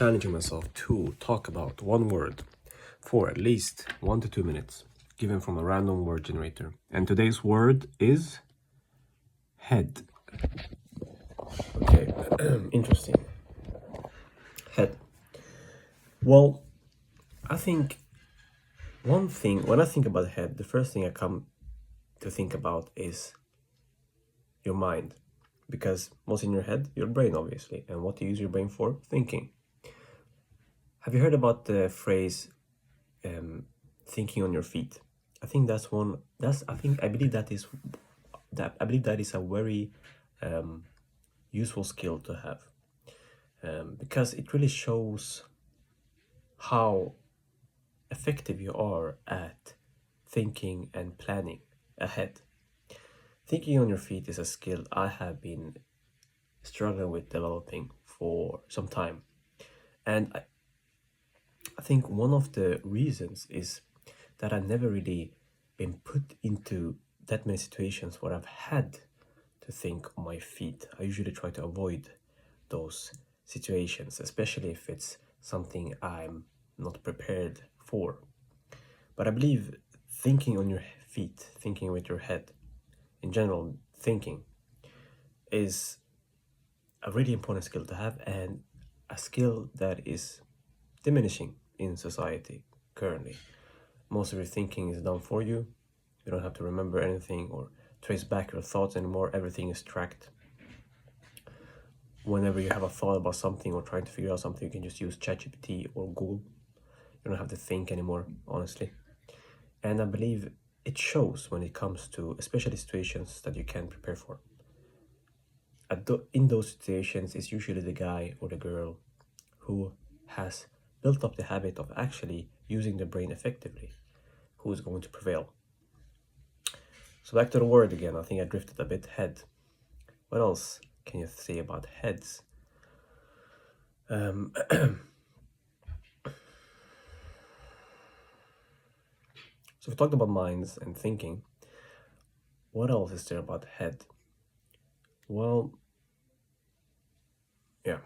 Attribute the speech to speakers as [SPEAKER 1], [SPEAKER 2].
[SPEAKER 1] challenging myself to talk about one word for at least 1 to 2 minutes, given from a random word generator. And today's word is head. Okay, interesting. Head. Well, I think one thing, when I think about head, the first thing I come to think about is your mind. Because what's in your head? Your brain, obviously. And what do you use your brain for? Thinking. Have you heard about the phrase thinking on your feet? I think that's one. I believe that is a very useful skill to have, because it really shows how effective you are at thinking and planning ahead. Thinking on your feet is a skill I have been struggling with developing for some time, and I think one of the reasons is that I've never really been put into that many situations where I've had to think on my feet. I usually try to avoid those situations, especially if it's something I'm not prepared for. But I believe thinking on your feet, thinking with your head, in general, thinking is a really important skill to have, and a skill that is diminishing in society currently. Most of your thinking is done for you. You don't have to remember anything or trace back your thoughts anymore. Everything is tracked. Whenever you have a thought about something or trying to figure out something, you can just use ChatGPT or Google. You don't have to think anymore, honestly. And I believe it shows when it comes to especially situations that you can't prepare for. In those situations, it's usually the guy or the girl who has built up the habit of actually using the brain effectively who is going to prevail. So back to the word again. I think I drifted a bit. Head. What else can you say about heads? So we talked about minds and thinking. What else is there about head? Well, yeah.